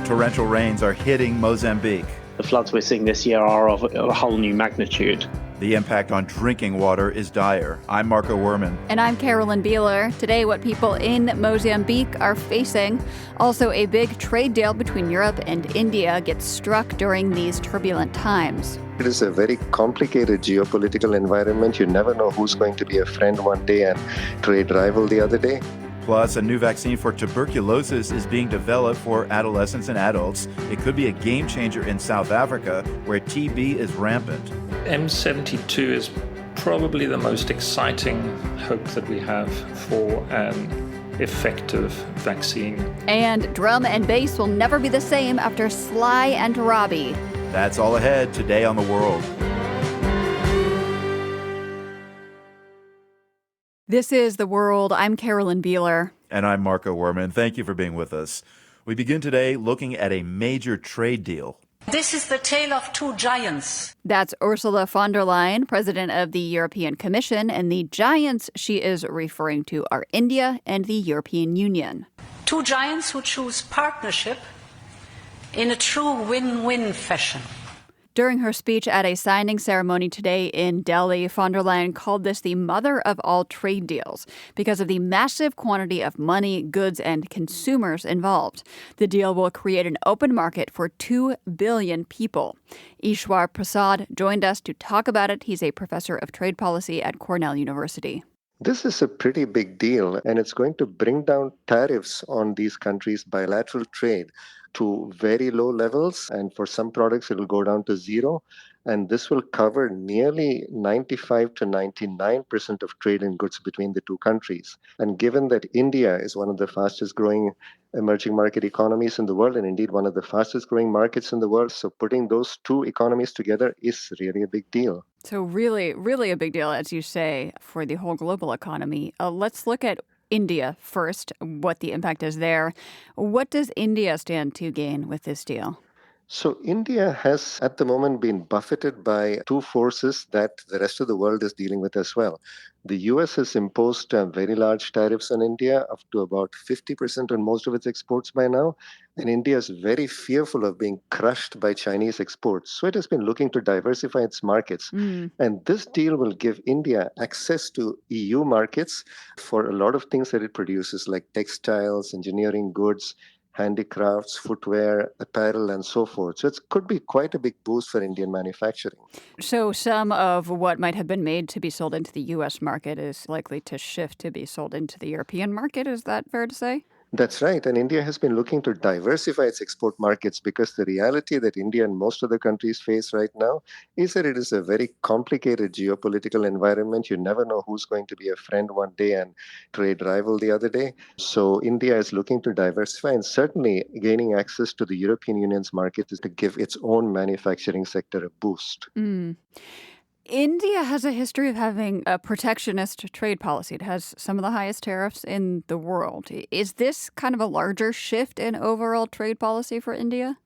Torrential rains are hitting Mozambique. The floods we're seeing this year are of a whole new magnitude. The impact on drinking water is dire. I'm Marco Werman. And I'm Carolyn Beeler. Today, what people in Mozambique are facing. Also, a big trade deal between Europe and India gets struck during these turbulent times. It is a very complicated geopolitical environment. You never know who's going to be a friend one day and trade rival the other day. Plus, a new vaccine for tuberculosis is being developed for adolescents and adults. It could be a game changer in South Africa, where TB is rampant. M72 is probably the most exciting hope that we have for an effective vaccine. And drum and bass will never be the same after Sly and Robbie. That's all ahead today on The World. This is The World. I'm Carolyn Beeler. And I'm Marco Werman. Thank you for being with us. We begin today looking at a major trade deal. This is the tale of two giants. That's Ursula von der Leyen, president of the European Commission, and the giants she is referring to are India and the European Union. Two giants who choose partnership in a true win-win fashion. During her speech at a signing ceremony today in Delhi, von der Leyen called this the mother of all trade deals because of the massive quantity of money, goods, and consumers involved. The deal will create an open market for 2 billion people. Ishwar Prasad joined us to talk about it. He's a professor of trade policy at Cornell University. This is a pretty big deal, and it's going to bring down tariffs on these countries' bilateral trade to very low levels, and for some products it will go down to zero. And this will cover nearly 95 to 99% of trade in goods between the two countries. And given that India is one of the fastest growing emerging market economies in the world, and indeed one of the fastest growing markets in the world, so putting those two economies together is really a big deal. So really, really a big deal, as you say, for the whole global economy. Let's look at India first, what the impact is there. What does India stand to gain with this deal? So India has at the moment been buffeted by two forces that the rest of the world is dealing with as well. The US has imposed very large tariffs on India, up to about 50% on most of its exports by now. And India is very fearful of being crushed by Chinese exports. So it has been looking to diversify its markets. And this deal will give India access to EU markets for a lot of things that it produces, like textiles, engineering goods, handicrafts, footwear, apparel, and so forth. So it could be quite a big boost for Indian manufacturing. So some of what might have been made to be sold into the U.S. market is likely to shift to be sold into the European market. Is that fair to say? That's right. And India has been looking to diversify its export markets because the reality that India and most other countries face right now is that it is a very complicated geopolitical environment. You never know who's going to be a friend one day and trade rival the other day. So India is looking to diversify, and certainly gaining access to the European Union's market is to give its own manufacturing sector a boost. India has a history of having a protectionist trade policy. It has some of the highest tariffs in the world. Is this kind of a larger shift in overall trade policy for India?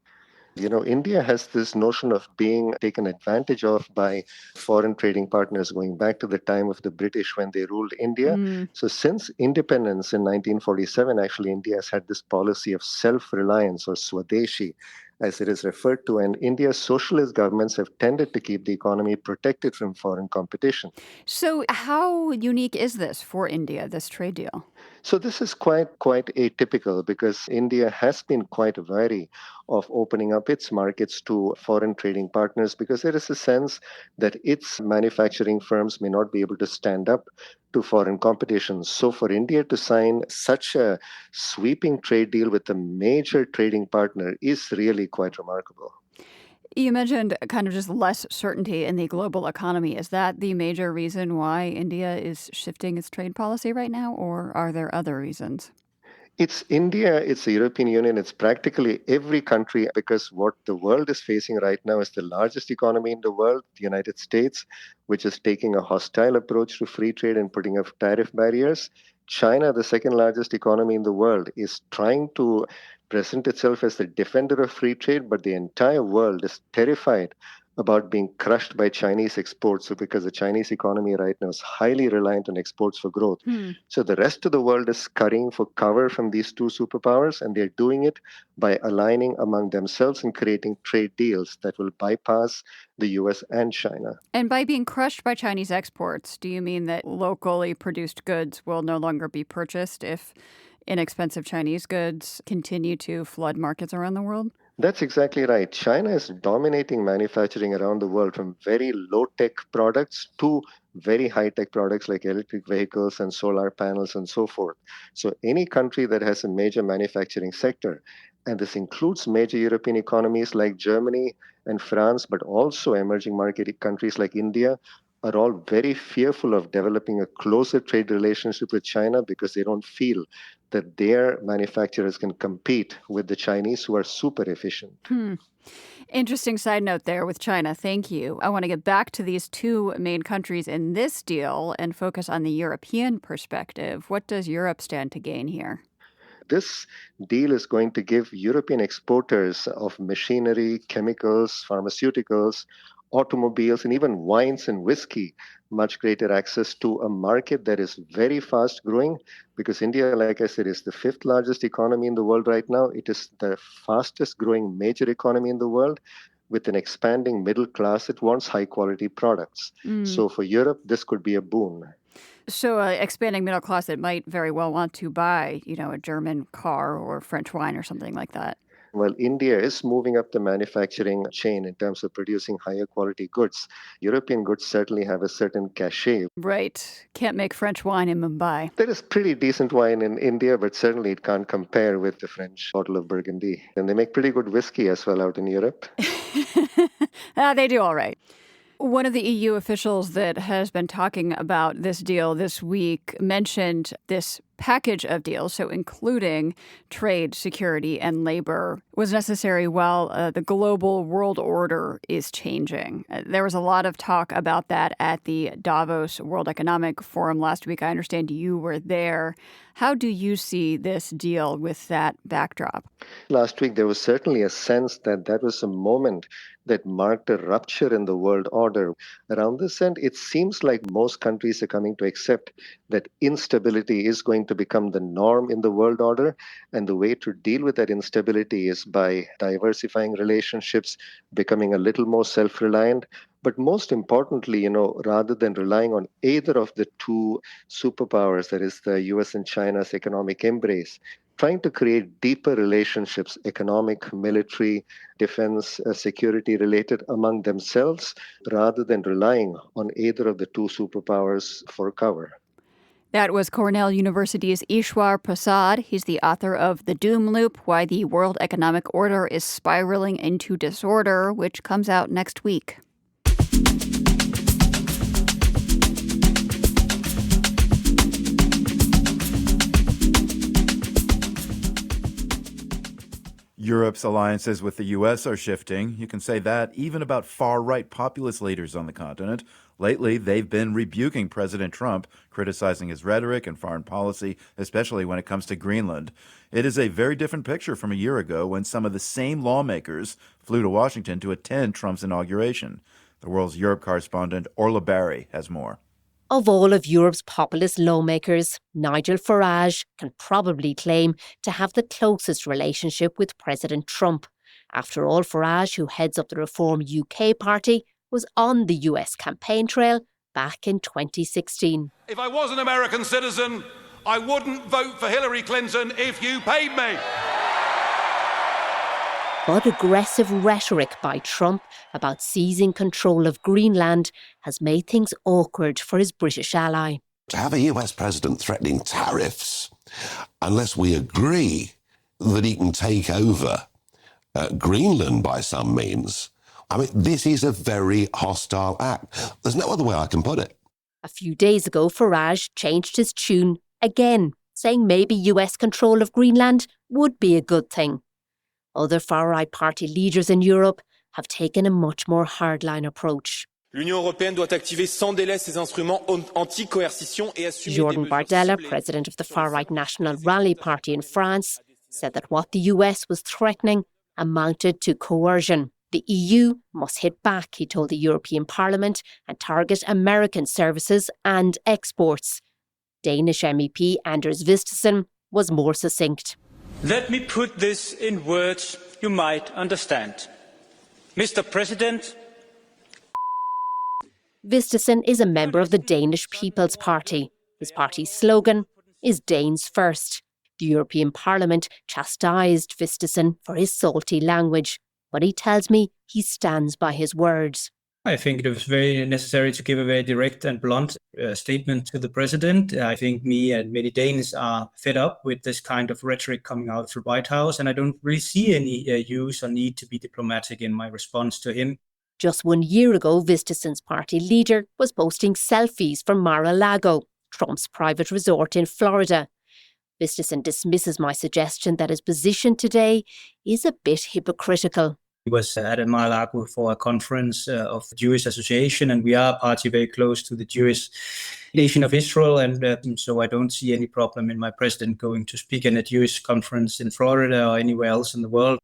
You know, India has this notion of being taken advantage of by foreign trading partners going back to the time of the British when they ruled India. So since independence in 1947, actually, India has had this policy of self-reliance, or Swadeshi, as it is referred to, and India's socialist governments have tended to keep the economy protected from foreign competition. So how unique is this for India, this trade deal? So this is quite atypical because India has been quite wary of opening up its markets to foreign trading partners because there is a sense that its manufacturing firms may not be able to stand up to foreign competition. So for India to sign such a sweeping trade deal with a major trading partner is really quite remarkable. You mentioned kind of just less certainty in the global economy. Is that the major reason why India is shifting its trade policy right now, or are there other reasons? It's India, it's the European Union, it's practically every country, because what the world is facing right now is the largest economy in the world, the United States, which is taking a hostile approach to free trade and putting up tariff barriers. China, the second largest economy in the world, is trying to present itself as the defender of free trade, but the entire world is terrified about being crushed by Chinese exports because the Chinese economy right now is highly reliant on exports for growth. So the rest of the world is scurrying for cover from these two superpowers, and they're doing it by aligning among themselves and creating trade deals that will bypass the US and China. And by being crushed by Chinese exports, do you mean that locally produced goods will no longer be purchased if inexpensive Chinese goods continue to flood markets around the world? That's exactly right. China is dominating manufacturing around the world, from very low-tech products to very high-tech products like electric vehicles and solar panels and so forth. So any country that has a major manufacturing sector, and this includes major European economies like Germany and France, but also emerging market countries like India, are all very fearful of developing a closer trade relationship with China because they don't feel that their manufacturers can compete with the Chinese, who are super efficient. Interesting side note there with China. Thank you. I want to get back to these two main countries in this deal and focus on the European perspective. What does Europe stand to gain here? This deal is going to give European exporters of machinery, chemicals, pharmaceuticals, automobiles, and even wines and whiskey much greater access to a market that is very fast growing, because India, like I said, is the fifth largest economy in the world right now. It is the fastest growing major economy in the world. With an expanding middle class, it wants high quality products. So for Europe, this could be a boon. So expanding middle class that might very well want to buy, a German car or French wine or something like that. Well, India is moving up the manufacturing chain in terms of producing higher quality goods. European goods certainly have a certain cachet. Right. Can't make French wine in Mumbai. There is pretty decent wine in India, but certainly it can't compare with the French bottle of Burgundy. And they make pretty good whiskey as well out in Europe. They do all right. One of the EU officials that has been talking about this deal this week mentioned this package of deals, so including trade, security, and labor, was necessary while the global world order is changing. There was a lot of talk about that at the Davos World Economic Forum last week. I understand you were there. How do you see this deal with that backdrop? Last week, there was certainly a sense that that was a moment that marked a rupture in the world order. Around this end, it seems like most countries are coming to accept that instability is going to become the norm in the world order. And the way to deal with that instability is by diversifying relationships, becoming a little more self-reliant. But most importantly, rather than relying on either of the two superpowers, that is the US and China's economic embrace, trying to create deeper relationships, economic, military, defense, security related among themselves, rather than relying on either of the two superpowers for cover. That was Cornell University's Ishwar Prasad. He's the author of The Doom Loop, Why the World Economic Order is Spiraling into Disorder, which comes out next week. Europe's alliances with the U.S. are shifting. You can say that even about far-right populist leaders on the continent. Lately, they've been rebuking President Trump, criticizing his rhetoric and foreign policy, especially when it comes to Greenland. It is a very different picture from a year ago when some of the same lawmakers flew to Washington to attend Trump's inauguration. The World's Europe correspondent Orla Barry has more. Of all of Europe's populist lawmakers, Nigel Farage can probably claim to have the closest relationship with President Trump. After all, Farage, who heads up the Reform UK party, was on the US campaign trail back in 2016. If I was an American citizen, I wouldn't vote for Hillary Clinton if you paid me. But aggressive rhetoric by Trump about seizing control of Greenland has made things awkward for his British ally. To have a US president threatening tariffs, unless we agree that he can take over Greenland by some means, this is a very hostile act. There's no other way I can put it. A few days ago, Farage changed his tune again, saying maybe US control of Greenland would be a good thing. Other far-right party leaders in Europe have taken a much more hardline approach. L'Union européenne doit activer sans délai ses instruments anti-coercition et assumer Jordan Bardella, president of the far-right National Rally Party in France, said that what the US was threatening amounted to coercion. The EU must hit back, he told the European Parliament, and target American services and exports. Danish MEP Anders Vistisen was more succinct. Let me put this in words you might understand. Mr. President. Vistisen is a member of the Danish People's Party. His party's slogan is Danes First. The European Parliament chastised Vistisen for his salty language, but he tells me he stands by his words. I think it was very necessary to give a very direct and blunt statement to the president. I think me and many Danes are fed up with this kind of rhetoric coming out of the White House, and I don't really see any use or need to be diplomatic in my response to him. Just 1 year ago, Vistisen's party leader was posting selfies from Mar-a-Lago, Trump's private resort in Florida. Vistisen dismisses my suggestion that his position today is a bit hypocritical. He was at Mar-a-Lago for a conference of the Jewish Association, and we are a party very close to the Jewish nation of Israel, and so I don't see any problem in my president going to speak in a Jewish conference in Florida or anywhere else in the world.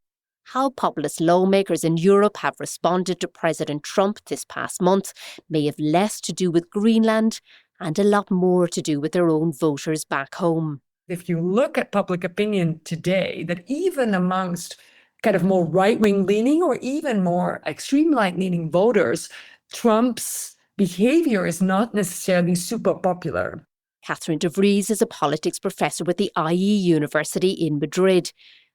How populist lawmakers in Europe have responded to President Trump this past month may have less to do with Greenland and a lot more to do with their own voters back home. If you look at public opinion today, that even amongst kind of more right-wing leaning or even more extreme right-leaning voters, Trump's behavior is not necessarily super popular. Catherine de Vries is a politics professor with the IE University in Madrid.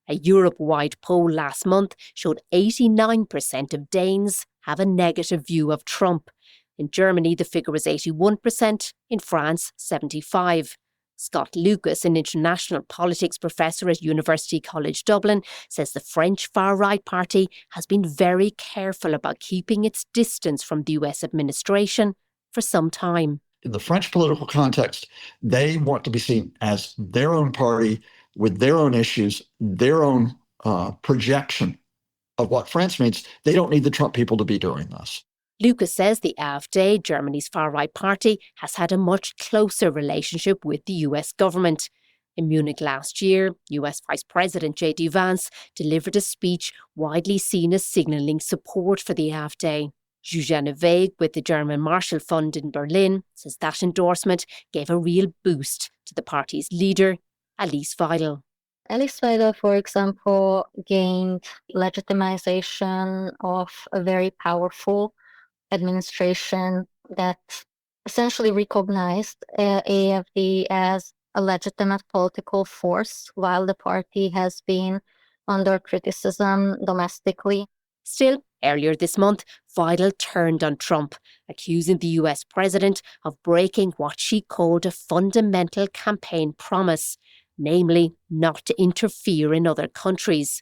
A Europe-wide poll last month showed 89% of Danes have a negative view of Trump. In Germany, the figure was 81%, in France, 75%. Scott Lucas, an international politics professor at University College Dublin, says the French far-right party has been very careful about keeping its distance from the US administration for some time. In the French political context, they want to be seen as their own party with their own issues, their own projection of what France means. They don't need the Trump people to be doing this. Lucas says the AfD, Germany's far-right party, has had a much closer relationship with the US government. In Munich last year, US Vice President J.D. Vance delivered a speech widely seen as signalling support for the AfD. Zsuzsanna Weig with the German Marshall Fund in Berlin says that endorsement gave a real boost to the party's leader, Alice Weidel. Alice Weidel, for example, gained legitimization of a very powerful administration that essentially recognized AfD as a legitimate political force while the party has been under criticism domestically. Still, earlier this month, Weidel turned on Trump, accusing the US president of breaking what she called a fundamental campaign promise, namely not to interfere in other countries.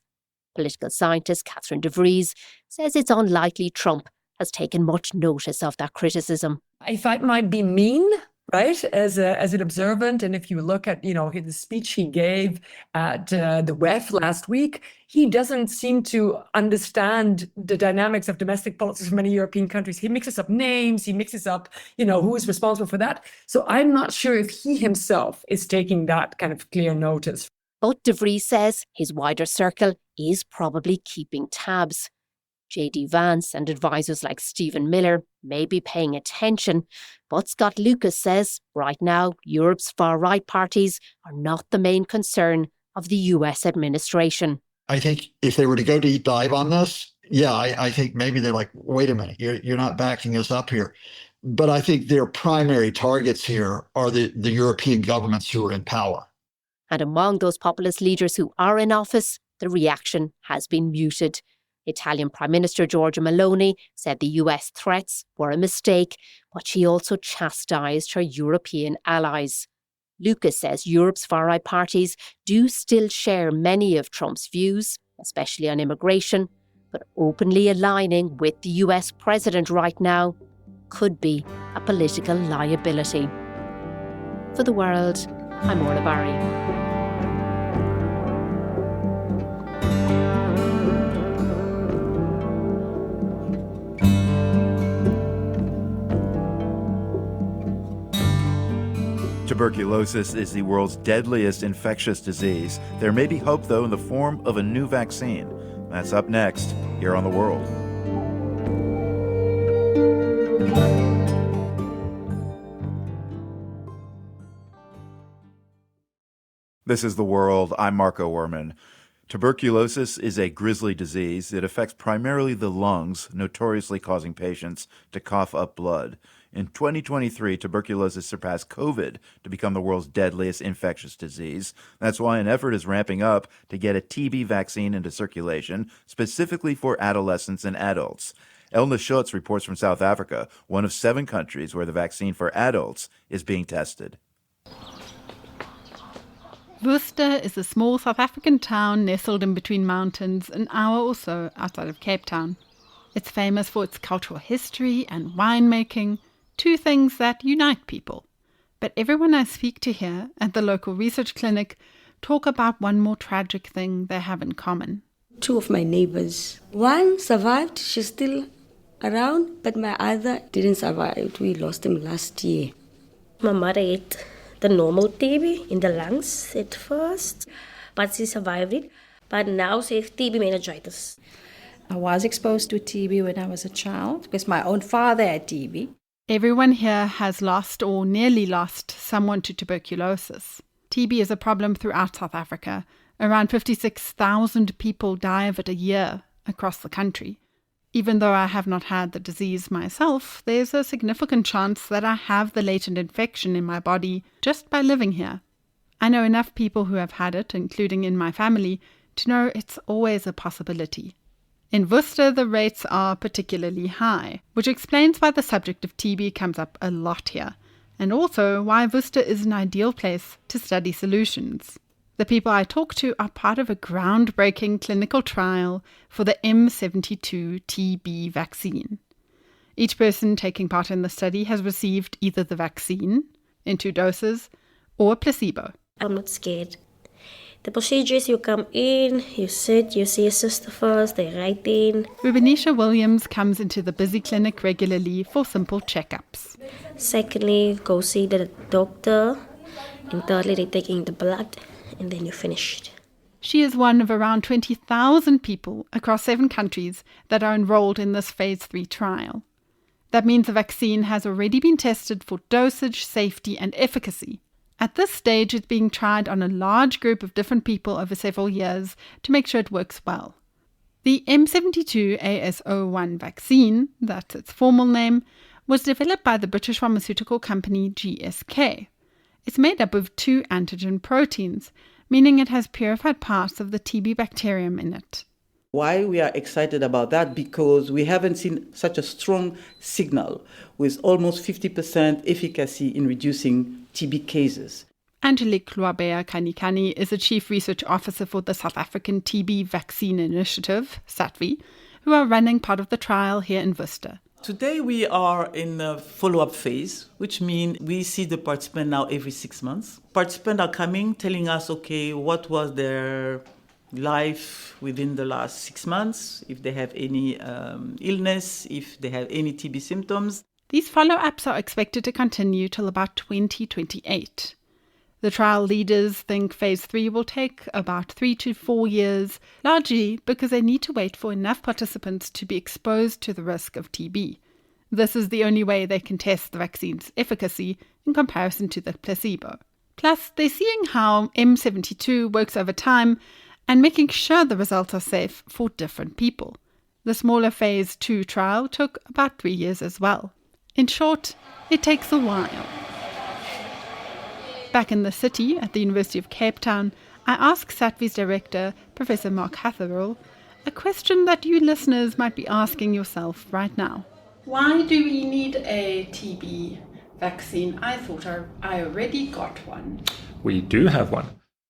Political scientist Catherine de Vries says it's unlikely Trump has taken much notice of that criticism. I thought it might be mean, right, as an observant. And if you look at, the speech he gave at the WEF last week, he doesn't seem to understand the dynamics of domestic politics for many European countries. He mixes up names, he mixes up, who is responsible for that. So I'm not sure if he himself is taking that kind of clear notice. But de Vries says his wider circle is probably keeping tabs. J.D. Vance and advisors like Stephen Miller may be paying attention, but Scott Lucas says right now Europe's far-right parties are not the main concern of the US administration. I think if they were to go deep dive on this, I think maybe they're like, wait a minute, you're not backing us up here. But I think their primary targets here are the European governments who are in power. And among those populist leaders who are in office, the reaction has been muted. Italian Prime Minister Giorgia Meloni said the US threats were a mistake, but she also chastised her European allies. Lucas says Europe's far-right parties do still share many of Trump's views, especially on immigration, but openly aligning with the US president right now could be a political liability. For The World, I'm Orla Barry. Tuberculosis is the world's deadliest infectious disease. There may be hope, though, in the form of a new vaccine. That's up next here on The World. This is The World. I'm Marco Werman. Tuberculosis is a grisly disease. It affects primarily the lungs, notoriously causing patients to cough up blood. In 2023, tuberculosis surpassed COVID to become the world's deadliest infectious disease. That's why an effort is ramping up to get a TB vaccine into circulation, specifically for adolescents and adults. Elna Schutz reports from South Africa, one of 7 countries where the vaccine for adults is being tested. Worcester is a small South African town nestled in between mountains, an hour or so outside of Cape Town. It's famous for its cultural history and winemaking, 2 things that unite people. But everyone I speak to here at the local research clinic talk about one more tragic thing they have in common. 2 of my neighbors. One survived, she's still around, but my other didn't survive. We lost him last year. My mother had the normal TB in the lungs at first, but she survived it. But now she has TB meningitis. I was exposed to TB when I was a child because my own father had TB. Everyone here has lost or nearly lost someone to tuberculosis. TB is a problem throughout South Africa. Around 56,000 people die of it a year across the country. Even though I have not had the disease myself, there's a significant chance that I have the latent infection in my body just by living here. I know enough people who have had it, including in my family, to know it's always a possibility. In Worcester, the rates are particularly high, which explains why the subject of TB comes up a lot here, and also why Worcester is an ideal place to study solutions. The people I talk to are part of a groundbreaking clinical trial for the M72 TB vaccine. Each person taking part in the study has received either the vaccine in 2 doses or a placebo. I'm not scared. The procedure is you come in, you sit, you see your sister first, they write in. Rubenisha Williams comes into the busy clinic regularly for simple checkups. Secondly, go see the doctor. And thirdly, they're taking the blood. And then you're finished. She is one of around 20,000 people across 7 countries that are enrolled in this phase 3 trial. That means the vaccine has already been tested for dosage, safety, and efficacy. At this stage, it's being tried on a large group of different people over several years to make sure it works well. The M72AS01 vaccine, that's its formal name, was developed by the British pharmaceutical company GSK. It's made up of 2 antigen proteins, meaning it has purified parts of the TB bacterium in it. Why we are excited about that? Because we haven't seen such a strong signal with almost 50% efficacy in reducing TB cases. Angelique Loabea-Kanikani is the Chief Research Officer for the South African TB Vaccine Initiative, SATVI, who are running part of the trial here in Worcester. Today we are in a follow-up phase, which means we see the participants now every 6 months. Participants are coming, telling us, okay, what was their life within the last 6 months, if they have any illness, if they have any TB symptoms. These follow-ups are expected to continue till about 2028. The trial leaders think phase 3 will take about 3 to 4 years, largely because they need to wait for enough participants to be exposed to the risk of TB. This is the only way they can test the vaccine's efficacy in comparison to the placebo. Plus, they're seeing how M72 works over time and making sure the results are safe for different people. The smaller phase 2 trial took about 3 years as well. In short, it takes a while. Back in the city at the University of Cape Town, I asked SATVI's director, Professor Mark Hatherall, a question that you listeners might be asking yourself right now. Why do we need a TB vaccine? I thought I already got one. We do have one.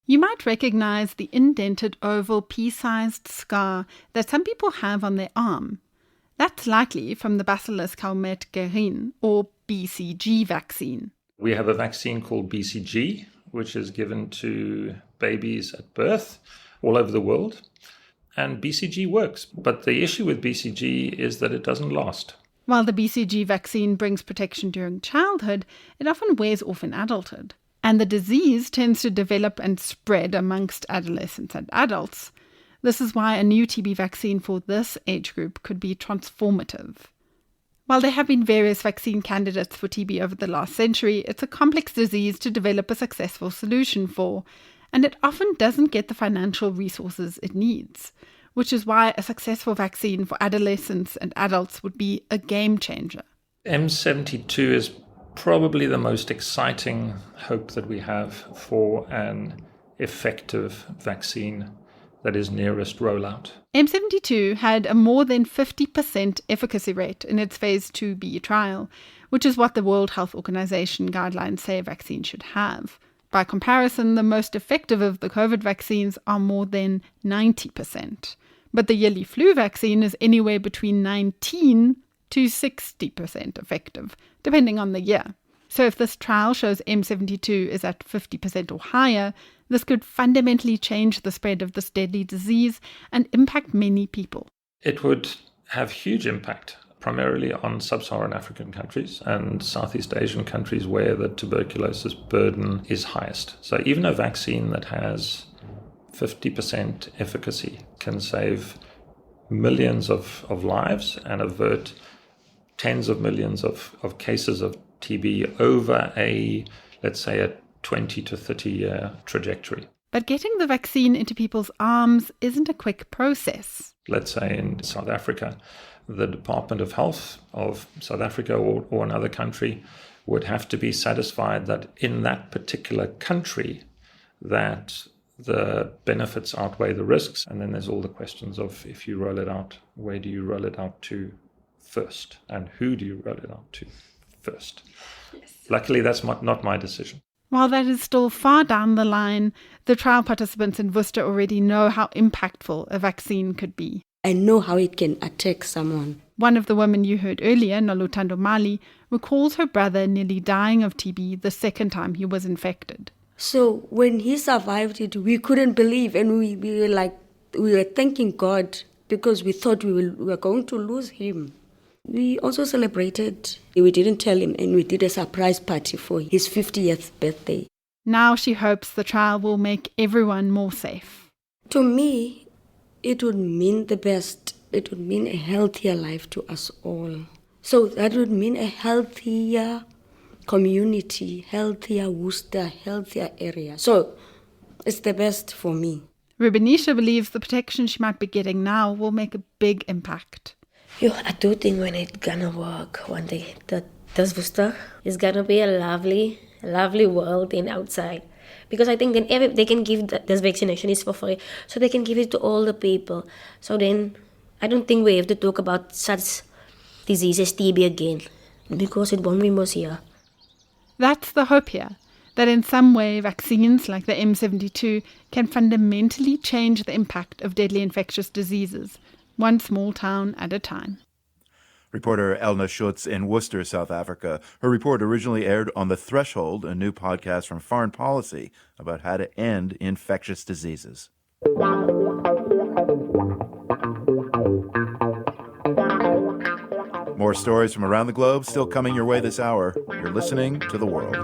You might recognize the indented oval pea-sized scar that some people have on their arm. That's likely from the Bacillus calmette-guerin, or BCG vaccine. We have a vaccine called BCG, which is given to babies at birth all over the world. And BCG works. But the issue with BCG is that it doesn't last. While the BCG vaccine brings protection during childhood, it often wears off in adulthood. And the disease tends to develop and spread amongst adolescents and adults. This is why a new TB vaccine for this age group could be transformative. While there have been various vaccine candidates for TB over the last century, it's a complex disease to develop a successful solution for, and it often doesn't get the financial resources it needs, which is why a successful vaccine for adolescents and adults would be a game changer. M72 is probably the most exciting hope that we have for an effective vaccine that is nearest rollout. M72 had a more than 50% efficacy rate in its phase 2B trial, which is what the World Health Organization guidelines say a vaccine should have. By comparison, the most effective of the COVID vaccines are more than 90%. But the yearly flu vaccine is anywhere between 19 to 60% effective, depending on the year. So if this trial shows M72 is at 50% or higher, this could fundamentally change the spread of this deadly disease and impact many people. It would have huge impact, primarily on sub-Saharan African countries and Southeast Asian countries where the tuberculosis burden is highest. So even a vaccine that has 50% efficacy can save millions of lives and avert tens of millions of cases of TB over let's say a 20 to 30 year trajectory. But getting the vaccine into people's arms isn't a quick process. Let's say in South Africa, the Department of Health of South Africa or another country would have to be satisfied that in that particular country that the benefits outweigh the risks. And then there's all the questions of, if you roll it out, where do you roll it out to first? And who do you roll it out to first? Yes. Luckily, that's not my decision. While that is still far down the line, the trial participants in Worcester already know how impactful a vaccine could be. I know how it can attack someone. One of the women you heard earlier, Noluthando Mali, recalls her brother nearly dying of TB the second time he was infected. So when he survived it, we couldn't believe, and we were thanking God because we thought we were going to lose him. We also celebrated. We didn't tell him, and we did a surprise party for his 50th birthday. Now she hopes the trial will make everyone more safe. To me, it would mean the best. It would mean a healthier life to us all. So that would mean a healthier community, healthier Worcester, healthier area. So it's the best for me. Rubenisha believes the protection she might be getting now will make a big impact. I do think when it's gonna work one day, that this Worcester is gonna be a lovely world in outside. Because I think then they can give this vaccination is for free, so they can give it to all the people. So then I don't think we have to talk about such diseases, TB again, because it won't be more here. That's the hope here, that in some way vaccines like the M72 can fundamentally change the impact of deadly infectious diseases, one small town at a time. Reporter Elna Schutz in Worcester, South Africa. Her report originally aired on The Threshold, a new podcast from Foreign Policy about how to end infectious diseases. More stories from around the globe still coming your way this hour. You're listening to The World.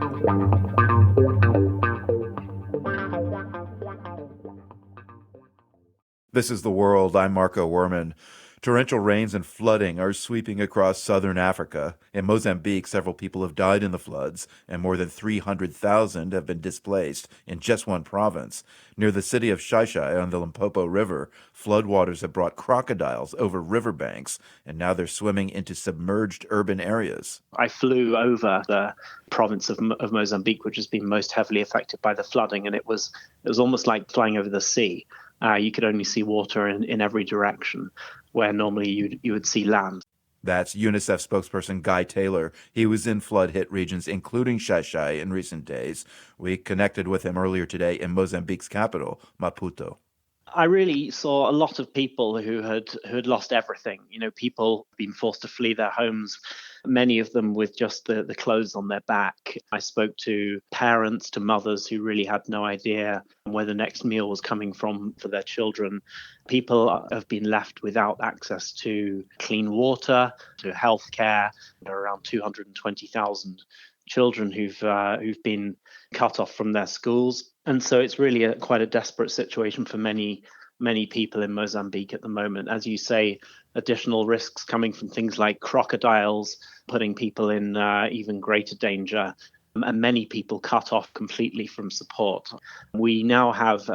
This is The World. I'm Marco Werman. Torrential rains and flooding are sweeping across southern Africa. In Mozambique, several people have died in the floods, and more than 300,000 have been displaced in just one province. Near the city of Xai-Xai on the Limpopo River, floodwaters have brought crocodiles over riverbanks, and now they're swimming into submerged urban areas. I flew over the province of Mozambique, which has been most heavily affected by the flooding, and it was almost like flying over the sea. You could only see water in every direction, where normally you would see land. That's UNICEF spokesperson Guy Taylor. He was in flood-hit regions, including Xai-Xai, in recent days. We connected with him earlier today in Mozambique's capital, Maputo. I really saw a lot of people who had lost everything. People being forced to flee their homes, many of them with just the clothes on their back. I spoke to parents, to mothers who really had no idea where the next meal was coming from for their children. People have been left without access to clean water, to healthcare. There are around 220,000 children who've been cut off from their schools. And so it's really quite a desperate situation for many people in Mozambique at the moment. As you say, additional risks coming from things like crocodiles, putting people in even greater danger. and many people cut off completely from support. We now have,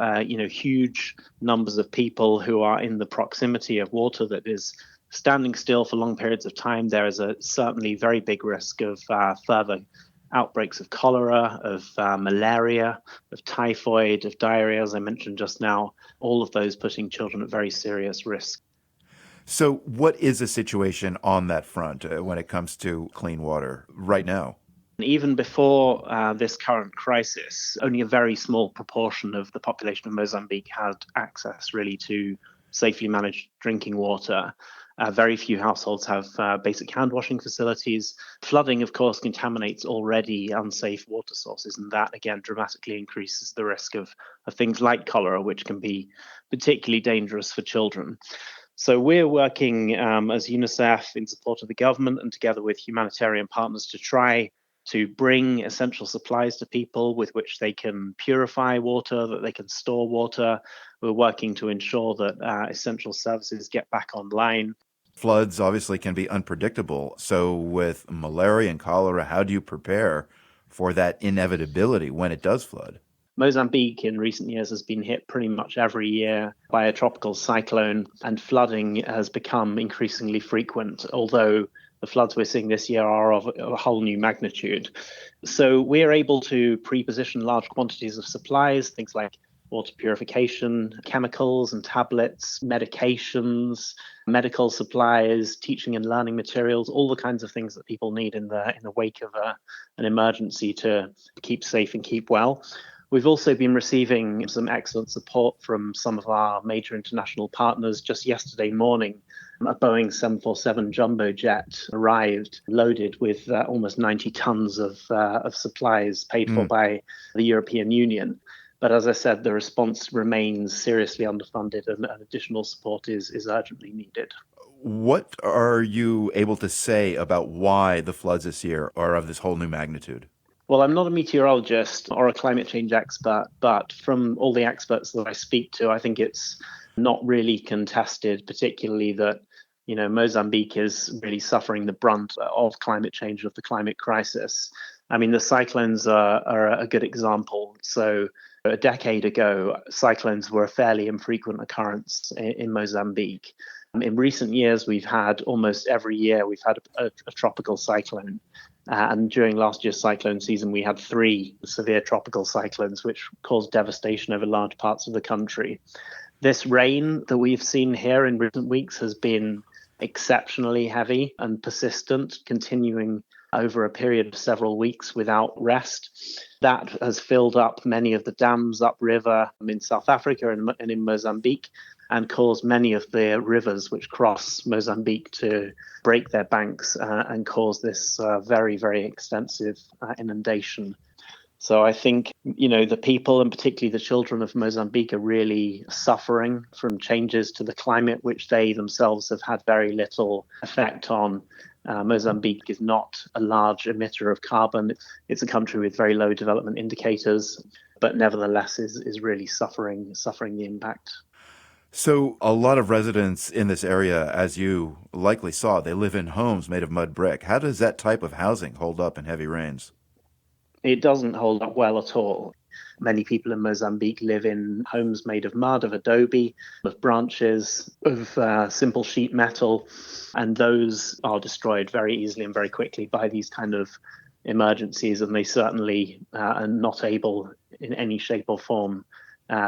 huge numbers of people who are in the proximity of water that is standing still for long periods of time. There is a certainly very big risk of further outbreaks of cholera, of malaria, of typhoid, of diarrhea, as I mentioned just now, all of those putting children at very serious risk. So what is the situation on that front when it comes to clean water right now? Even before this current crisis, only a very small proportion of the population of Mozambique had access really to safely managed drinking water. Very few households have basic hand washing facilities. Flooding, of course, contaminates already unsafe water sources, and that again dramatically increases the risk of things like cholera, which can be particularly dangerous for children. So we're working as UNICEF in support of the government and together with humanitarian partners to try to bring essential supplies to people with which they can purify water, that they can store water. We're working to ensure that essential services get back online. Floods obviously can be unpredictable. So with malaria and cholera, how do you prepare for that inevitability when it does flood? Mozambique in recent years has been hit pretty much every year by a tropical cyclone, and flooding has become increasingly frequent, although the floods we're seeing this year are of a whole new magnitude. So we're able to pre-position large quantities of supplies, things like water purification, chemicals and tablets, medications, medical supplies, teaching and learning materials, all the kinds of things that people need in the wake of an emergency to keep safe and keep well. We've also been receiving some excellent support from some of our major international partners. Just yesterday morning, a Boeing 747 jumbo jet arrived loaded with almost 90 tons of supplies paid for by the European Union. But as I said, the response remains seriously underfunded and additional support is urgently needed. What are you able to say about why the floods this year are of this whole new magnitude? Well, I'm not a meteorologist or a climate change expert, but from all the experts that I speak to, I think it's not really contested, particularly that, Mozambique is really suffering the brunt of climate change, of the climate crisis. I mean, the cyclones are a good example. So a decade ago, cyclones were a fairly infrequent occurrence in Mozambique. In recent years, we've had almost every year, we've had a tropical cyclone. And during last year's cyclone season, we had 3 severe tropical cyclones, which caused devastation over large parts of the country. This rain that we've seen here in recent weeks has been exceptionally heavy and persistent, continuing over a period of several weeks without rest. That has filled up many of the dams upriver in South Africa and in Mozambique, and caused many of the rivers which cross Mozambique to break their banks and cause this very, very extensive inundation. So I think, the people and particularly the children of Mozambique are really suffering from changes to the climate, which they themselves have had very little effect on. Mozambique is not a large emitter of carbon. It's a country with very low development indicators, but nevertheless is really suffering the impact. So a lot of residents in this area, as you likely saw, they live in homes made of mud brick. How does that type of housing hold up in heavy rains? It doesn't hold up well at all. Many people in Mozambique live in homes made of mud, of adobe, of branches, of simple sheet metal, and those are destroyed very easily and very quickly by these kind of emergencies, and they certainly are not able in any shape or form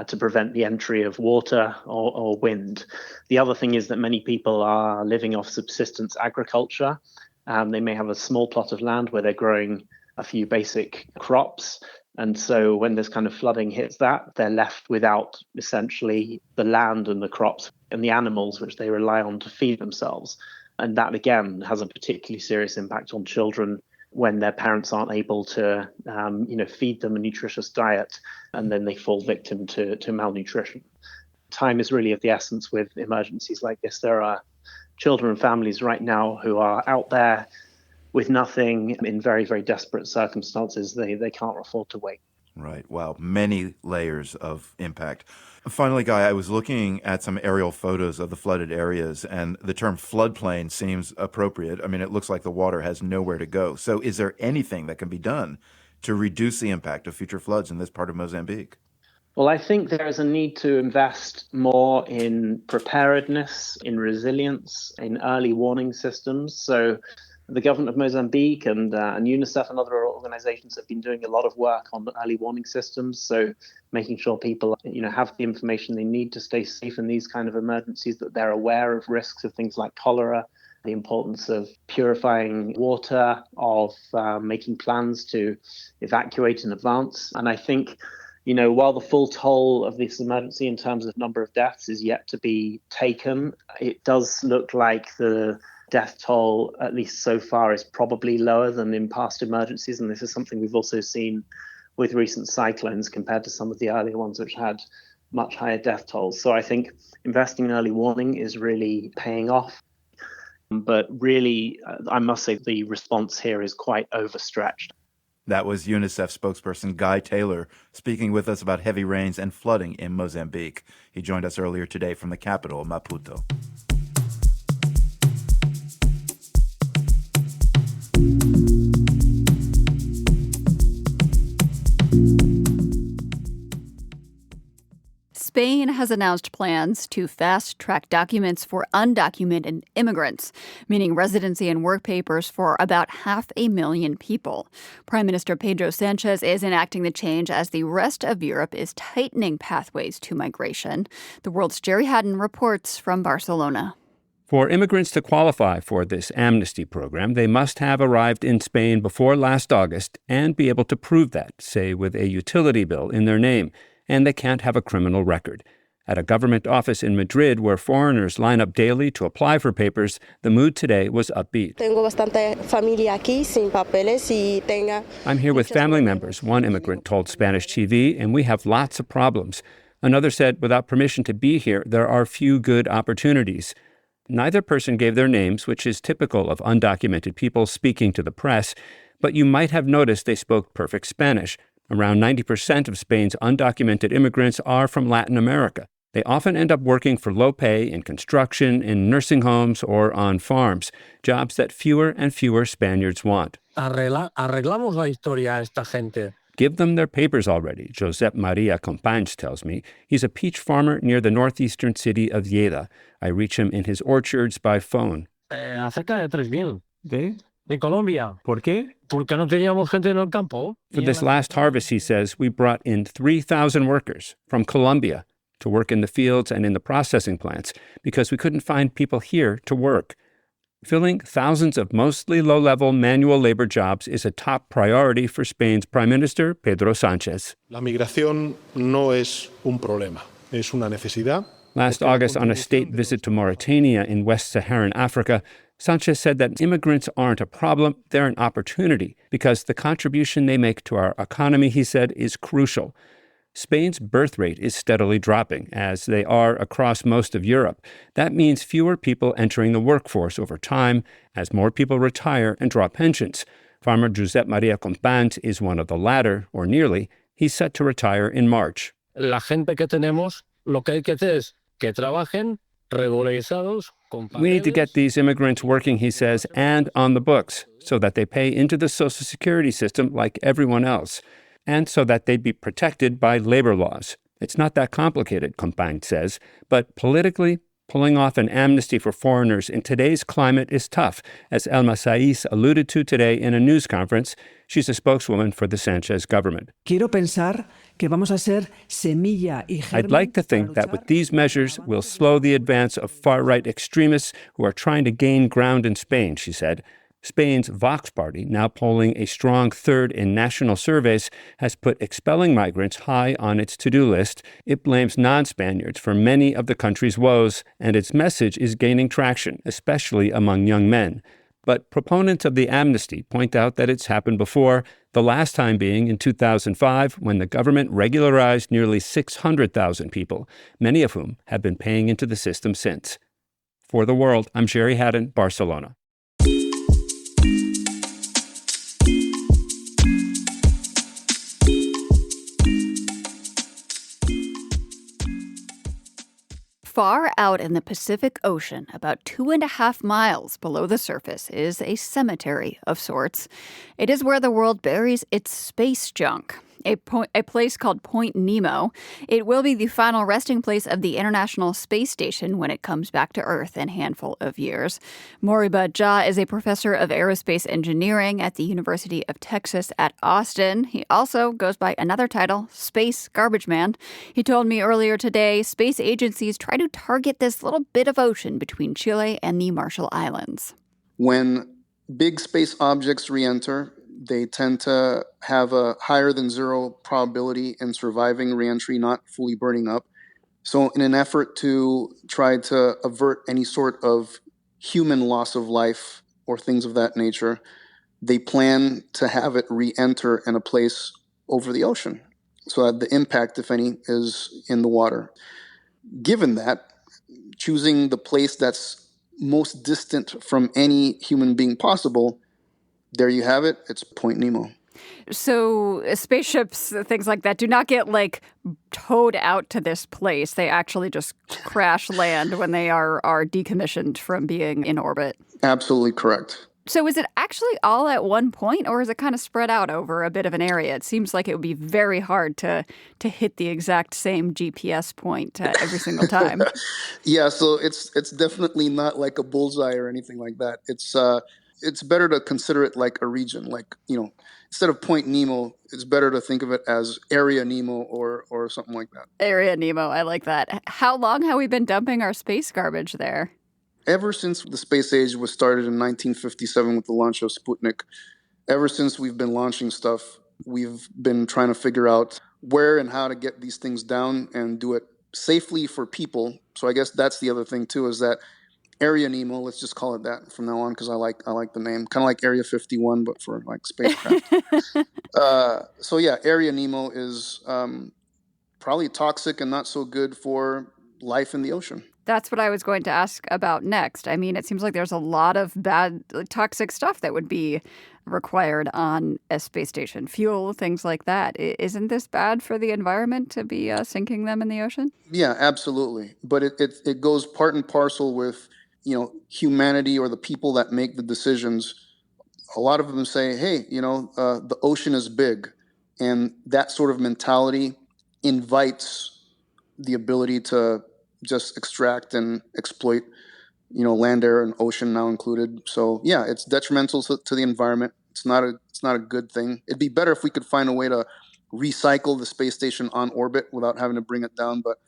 to prevent the entry of water or wind. The other thing is that many people are living off subsistence agriculture. They may have a small plot of land where they're growing a few basic crops. And so when this kind of flooding hits that, they're left without essentially the land and the crops and the animals which they rely on to feed themselves. And that, again, has a particularly serious impact on children when their parents aren't able to, feed them a nutritious diet, and then they fall victim to malnutrition. Time is really of the essence with emergencies like this. There are children and families right now who are out there with nothing in very, very desperate circumstances. They can't afford to wait. Right. Wow. Many layers of impact. Finally, Guy, I was looking at some aerial photos of the flooded areas, and the term floodplain seems appropriate. I mean, it looks like the water has nowhere to go. So is there anything that can be done to reduce the impact of future floods in this part of Mozambique? Well, I think there is a need to invest more in preparedness, in resilience, in early warning systems. So the government of Mozambique and UNICEF and other organizations have been doing a lot of work on the early warning systems. So making sure people, have the information they need to stay safe in these kind of emergencies, that they're aware of risks of things like cholera, the importance of purifying water, of making plans to evacuate in advance. And I think, while the full toll of this emergency in terms of number of deaths is yet to be taken, it does look like the death toll, at least so far, is probably lower than in past emergencies. And this is something we've also seen with recent cyclones compared to some of the earlier ones, which had much higher death tolls. So I think investing in early warning is really paying off. But really, I must say the response here is quite overstretched. That was UNICEF spokesperson Guy Taylor speaking with us about heavy rains and flooding in Mozambique. He joined us earlier today from the capital, Maputo. Spain has announced plans to fast-track documents for undocumented immigrants, meaning residency and work papers for about 500,000 people. Prime Minister Pedro Sanchez is enacting the change as the rest of Europe is tightening pathways to migration. The World's Jerry Haddon reports from Barcelona. For immigrants to qualify for this amnesty program, they must have arrived in Spain before last August and be able to prove that, say with a utility bill in their name. And they can't have a criminal record. At a government office in Madrid where foreigners line up daily to apply for papers, the mood today was upbeat. I'm here with family members, one immigrant told Spanish TV, and we have lots of problems. Another said, without permission to be here, there are few good opportunities. Neither person gave their names, which is typical of undocumented people speaking to the press, but you might have noticed they spoke perfect Spanish. Around 90% of Spain's undocumented immigrants are from Latin America. They often end up working for low pay in construction, in nursing homes, or on farms, jobs that fewer and fewer Spaniards want. Arreglamos la historia a esta gente. Give them their papers already, Josep Maria Companys tells me. He's a peach farmer near the northeastern city of Lleida. I reach him in his orchards by phone. Acerca de 3,000. De Colombia. ¿Por qué? Porque no teníamos gente en el campo. For this last harvest, he says, we brought in 3,000 workers from Colombia to work in the fields and in the processing plants because we couldn't find people here to work. Filling thousands of mostly low-level manual labor jobs is a top priority for Spain's Prime Minister Pedro Sanchez. La migración no es un problema, es una necesidad. Last August, on a state visit to Mauritania in West Saharan Africa, Sanchez said that immigrants aren't a problem, they're an opportunity, because the contribution they make to our economy, he said, is crucial. Spain's birth rate is steadily dropping, as they are across most of Europe. That means fewer people entering the workforce over time, as more people retire and draw pensions. Farmer Josep Maria Companys is one of the latter, or nearly. He's set to retire in March. La gente que tenemos, lo que hay que hacer es que trabajen regularizados. We need to get these immigrants working, he says, and on the books, so that they pay into the Social Security system like everyone else, and so that they'd be protected by labor laws. It's not that complicated, Companys says, but politically, pulling off an amnesty for foreigners in today's climate is tough, as Elma Saiz alluded to today in a news conference. She's a spokeswoman for the Sanchez government. Quiero pensar que vamos a ser semilla y germen. I'd like to think that with these measures, we'll slow the advance of far-right extremists who are trying to gain ground in Spain, she said. Spain's Vox party, now polling a strong third in national surveys, has put expelling migrants high on its to-do list. It blames non-Spaniards for many of the country's woes, and its message is gaining traction, especially among young men. But proponents of the amnesty point out that it's happened before, the last time being in 2005, when the government regularized nearly 600,000 people, many of whom have been paying into the system since. For The World, I'm Jerry Haddon, Barcelona. Far out in the Pacific Ocean, about 2.5 miles below the surface, is a cemetery of sorts. It is where the world buries its space junk. A place called Point Nemo. It will be the final resting place of the International Space Station when it comes back to Earth in a handful of years. Moriba Jah is a professor of aerospace engineering at the University of Texas at Austin. He also goes by another title, Space Garbage Man. He told me earlier today space agencies try to target this little bit of ocean between Chile and the Marshall Islands. When big space objects re-enter, they tend to have a higher than zero probability in surviving reentry, not fully burning up. So in an effort to try to avert any sort of human loss of life or things of that nature, they plan to have it re-enter in a place over the ocean so that the impact, if any, is in the water. Given that, choosing the place that's most distant from any human being possible, there you have it. It's Point Nemo. So spaceships, things like that, do not get towed out to this place. They actually just crash land when they are decommissioned from being in orbit. Absolutely correct. So is it actually all at one point, or is it kind of spread out over a bit of an area? It seems like it would be very hard to hit the exact same GPS point every single time. Yeah, so it's definitely not like a bullseye or anything like that. It's better to consider it like a region. Instead of Point Nemo, it's better to think of it as Area Nemo or something like that. Area Nemo, I like that. How long have we been dumping our space garbage there? Ever since the space age was started in 1957 with the launch of Sputnik, ever since we've been launching stuff, we've been trying to figure out where and how to get these things down and do it safely for people. So I guess that's the other thing too, is that Area Nemo, let's just call it that from now on because I like the name. Kind of like Area 51, but for spacecraft. So yeah, Area Nemo is probably toxic and not so good for life in the ocean. That's what I was going to ask about next. I mean, it seems like there's a lot of bad, toxic stuff that would be required on a space station. Fuel, things like that. Isn't this bad for the environment to be sinking them in the ocean? Yeah, absolutely. But it goes part and parcel with, humanity or the people that make the decisions. A lot of them say, hey, the ocean is big. And that sort of mentality invites the ability to just extract and exploit, land, air, and ocean now included. So yeah, it's detrimental to the environment. It's not a good thing. It'd be better if we could find a way to recycle the space station on orbit without having to bring it down. But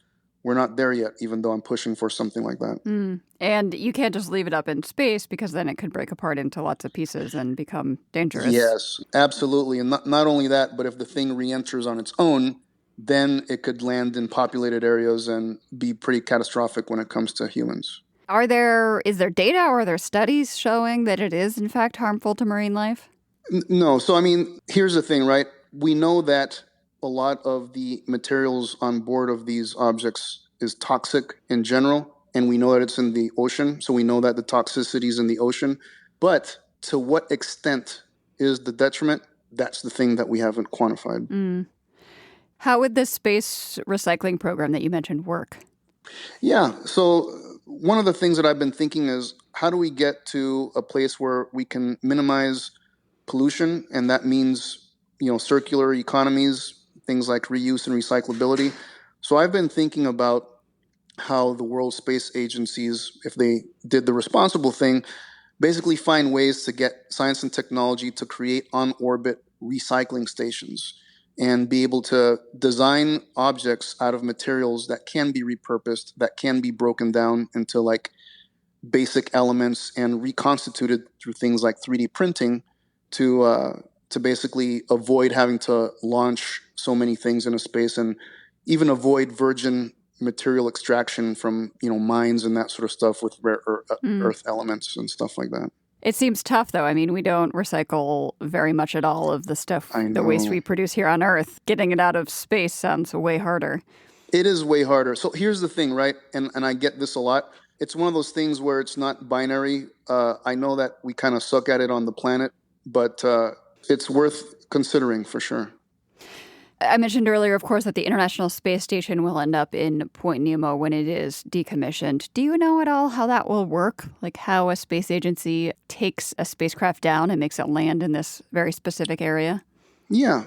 we're not there yet, even though I'm pushing for something like that. And you can't just leave it up in space because then it could break apart into lots of pieces and become dangerous. Yes, absolutely. And not only that, but if the thing re-enters on its own, then it could land in populated areas and be pretty catastrophic when it comes to humans. Is there data or are there studies showing that it is, in fact, harmful to marine life? No. So, here's the thing, right? We know that a lot of the materials on board of these objects is toxic in general, and we know that it's in the ocean. So we know that the toxicity is in the ocean. But to what extent is the detriment? That's the thing that we haven't quantified. How would this space recycling program that you mentioned work? Yeah. So one of the things that I've been thinking is, how do we get to a place where we can minimize pollution? And that means, circular economies, things like reuse and recyclability. So I've been thinking about how the world space agencies, if they did the responsible thing, basically find ways to get science and technology to create on-orbit recycling stations and be able to design objects out of materials that can be repurposed, that can be broken down into basic elements and reconstituted through things like 3D printing to basically avoid having to launch so many things into space and even avoid virgin material extraction from mines and that sort of stuff with rare earth elements and stuff like that. It seems tough, though. We don't recycle very much at all of the stuff, the waste we produce here on Earth. Getting it out of space sounds way harder. It is way harder. So here's the thing, right? And I get this a lot. It's one of those things where it's not binary. I know that we kind of suck at it on the planet, but it's worth considering for sure. I mentioned earlier, of course, that the International Space Station will end up in Point Nemo when it is decommissioned. Do you know at all how that will work? Like how a space agency takes a spacecraft down and makes it land in this very specific area? Yeah,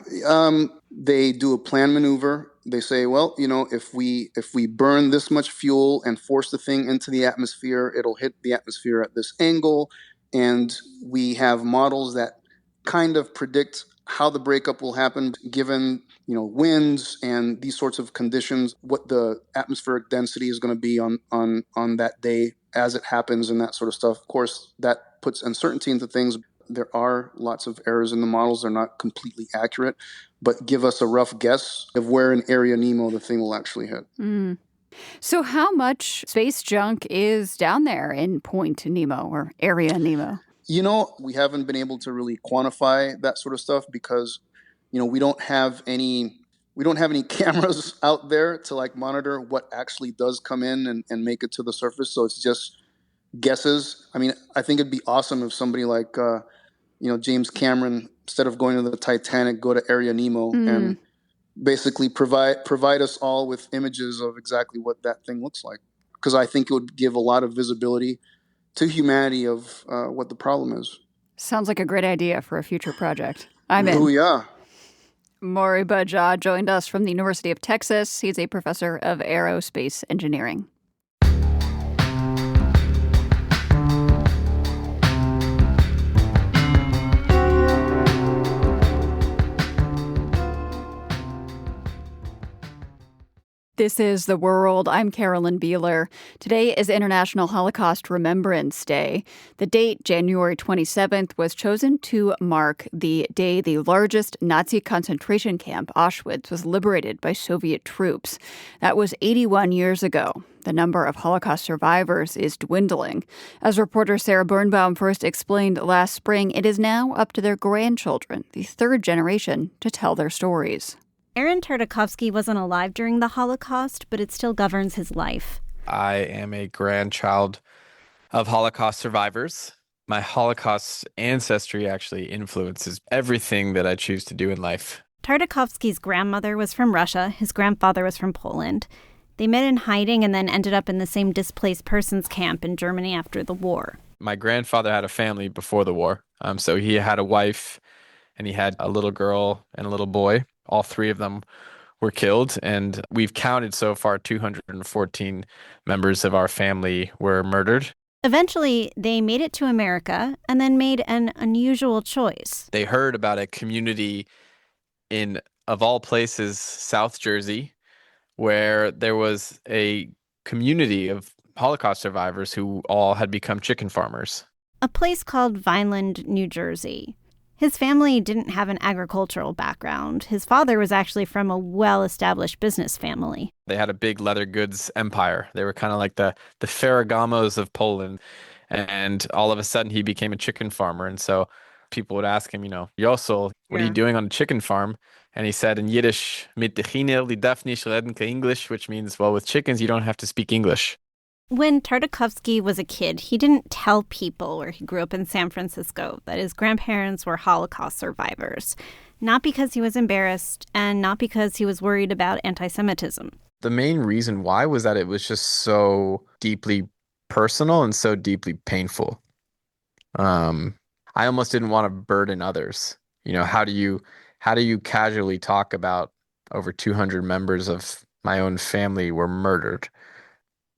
they do a planned maneuver. They say, well, if we burn this much fuel and force the thing into the atmosphere, it'll hit the atmosphere at this angle. And we have models that kind of predict how the breakup will happen given, winds and these sorts of conditions, what the atmospheric density is going to be on that day as it happens and that sort of stuff. Of course, that puts uncertainty into things. There are lots of errors in the models. They're not completely accurate, but give us a rough guess of where in Area Nemo the thing will actually hit. Mm. So how much space junk is down there in Point Nemo or Area Nemo? We haven't been able to really quantify that sort of stuff because, we don't have any cameras out there to monitor what actually does come in and make it to the surface. So it's just guesses. I mean, I think it'd be awesome if somebody like, James Cameron, instead of going to the Titanic, go to Area Nemo and basically provide us all with images of exactly what that thing looks like. Because I think it would give a lot of visibility to humanity of what the problem is. Sounds like a great idea for a future project. I'm in. Oh, yeah. Maury Baja joined us from the University of Texas. He's a professor of aerospace engineering. This is The World. I'm Carolyn Beeler. Today is International Holocaust Remembrance Day. The date, January 27th, was chosen to mark the day the largest Nazi concentration camp, Auschwitz, was liberated by Soviet troops. That was 81 years ago. The number of Holocaust survivors is dwindling. As reporter Sarah Birnbaum first explained last spring, it is now up to their grandchildren, the third generation, to tell their stories. Aaron Tartakovsky wasn't alive during the Holocaust, but it still governs his life. I am a grandchild of Holocaust survivors. My Holocaust ancestry actually influences everything that I choose to do in life. Tartakovsky's grandmother was from Russia. His grandfather was from Poland. They met in hiding and then ended up in the same displaced persons camp in Germany after the war. My grandfather had a family before the war. So he had a wife and he had a little girl and a little boy. All three of them were killed, and we've counted so far 214 members of our family were murdered. Eventually, they made it to America and then made an unusual choice. They heard about a community in, of all places, South Jersey, where there was a community of Holocaust survivors who all had become chicken farmers. A place called Vineland, New Jersey. His family didn't have an agricultural background. His father was actually from a well-established business family. They had a big leather goods empire. They were kind of like the Ferragamos of Poland. And all of a sudden, he became a chicken farmer. And so people would ask him, Yosel, what are you doing on a chicken farm? And he said in Yiddish, mit de Kinder, die darf nicht reden kein English, which means, well, with chickens, you don't have to speak English. When Tartakovsky was a kid, he didn't tell people where he grew up in San Francisco that his grandparents were Holocaust survivors. Not because he was embarrassed and not because he was worried about anti-Semitism. The main reason why was that it was just so deeply personal and so deeply painful. I almost didn't want to burden others. How do you casually talk about over 200 members of my own family were murdered?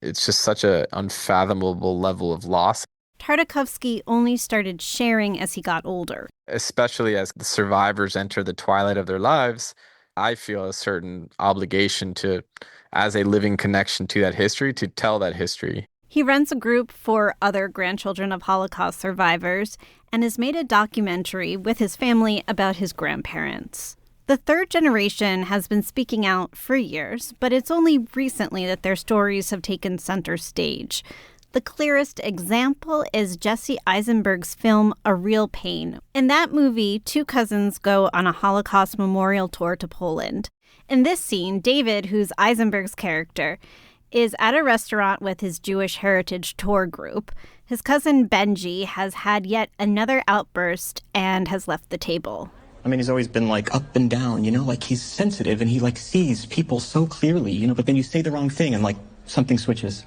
It's just such an unfathomable level of loss. Tartakovsky only started sharing as he got older. Especially as the survivors enter the twilight of their lives, I feel a certain obligation to, as a living connection to that history, to tell that history. He runs a group for other grandchildren of Holocaust survivors and has made a documentary with his family about his grandparents. The third generation has been speaking out for years, but it's only recently that their stories have taken center stage. The clearest example is Jesse Eisenberg's film A Real Pain. In that movie, two cousins go on a Holocaust memorial tour to Poland. In this scene, David, who's Eisenberg's character, is at a restaurant with his Jewish heritage tour group. His cousin Benji has had yet another outburst and has left the table. I mean, he's always been like up and down, you know, like he's sensitive and he like sees people so clearly, you know, but then you say the wrong thing and like something switches.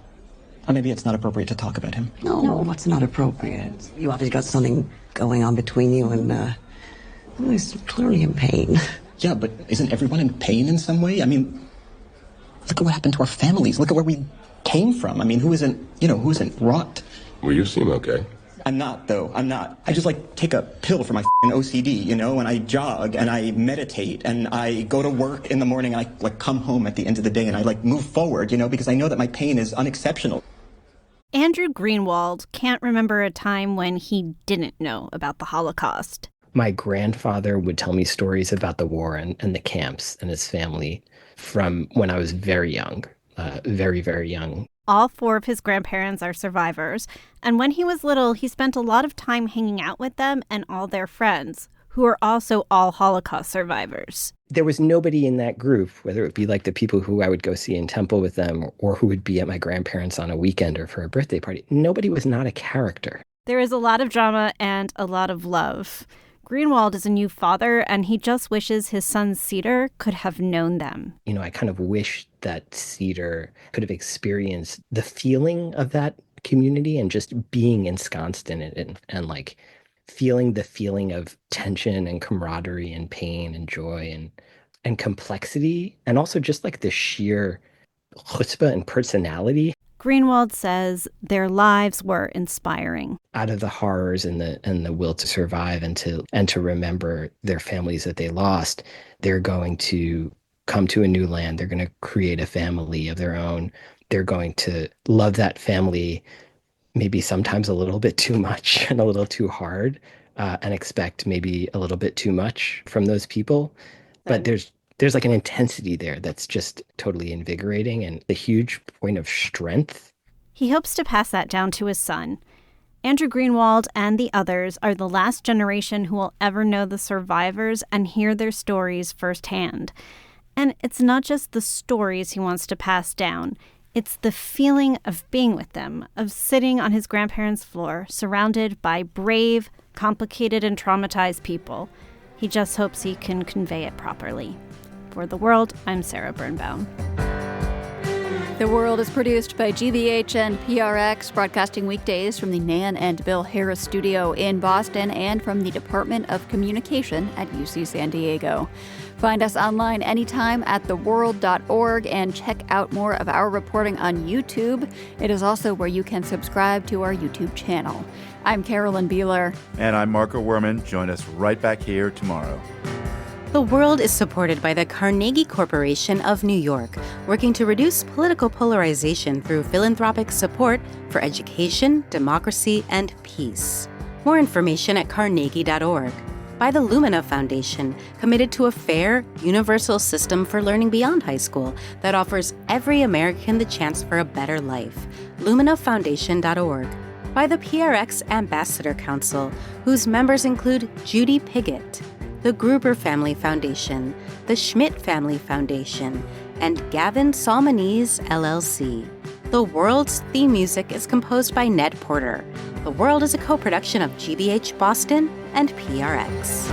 Or maybe it's not appropriate to talk about him. No, what's not appropriate? You obviously got something going on between you and, he's clearly in pain. Yeah, but isn't everyone in pain in some way? I mean, look at what happened to our families. Look at where we came from. I mean, who isn't rot? Well, you seem okay. I'm not, though. I'm not. I just, like, take a pill for my OCD, you know, and I jog, and I meditate, and I go to work in the morning, and I, like, come home at the end of the day, and I, like, move forward, you know, because I know that my pain is unexceptional. Andrew Greenwald can't remember a time when he didn't know about the Holocaust. My grandfather would tell me stories about the war and the camps and his family from when I was very young, very, very young. All 4 of his grandparents are survivors, and when he was little, he spent a lot of time hanging out with them and all their friends, who are also all Holocaust survivors. There was nobody in that group, whether it be like the people who I would go see in temple with them or who would be at my grandparents' on a weekend or for a birthday party. Nobody was not a character. There is a lot of drama and a lot of love. Greenwald is a new father, and he just wishes his son Cedar could have known them. You know, I kind of wish that Cedar could have experienced the feeling of that community and just being ensconced in it and like feeling the feeling of tension and camaraderie and pain and joy and complexity, and also just like the sheer chutzpah and personality. Greenwald says their lives were inspiring. Out of the horrors and the will to survive and to remember their families that they lost, they're going to come to a new land. They're going to create a family of their own. They're going to love that family maybe sometimes a little bit too much and a little too hard, and expect maybe a little bit too much from those people. But there's like an intensity there that's just totally invigorating and a huge point of strength. He hopes to pass that down to his son. Andrew Greenwald and the others are the last generation who will ever know the survivors and hear their stories firsthand. And it's not just the stories he wants to pass down. It's the feeling of being with them, of sitting on his grandparents' floor, surrounded by brave, complicated, and traumatized people. He just hopes he can convey it properly. For The World, I'm Sarah Birnbaum. The World is produced by GBH and PRX, broadcasting weekdays from the Nan and Bill Harris studio in Boston and from the Department of Communication at UC San Diego. Find us online anytime at theworld.org and check out more of our reporting on YouTube. It is also where you can subscribe to our YouTube channel. I'm Carolyn Beeler. And I'm Marco Werman. Join us right back here tomorrow. The World is supported by the Carnegie Corporation of New York, working to reduce political polarization through philanthropic support for education, democracy, and peace. More information at carnegie.org. By the Lumina Foundation, committed to a fair, universal system for learning beyond high school that offers every American the chance for a better life. LuminaFoundation.org. By the PRX Ambassador Council, whose members include Judy Piggott, the Gruber Family Foundation, the Schmidt Family Foundation, and Gavin Salmonese, LLC. The World's theme music is composed by Ned Porter. The World is a co-production of GBH Boston and PRX.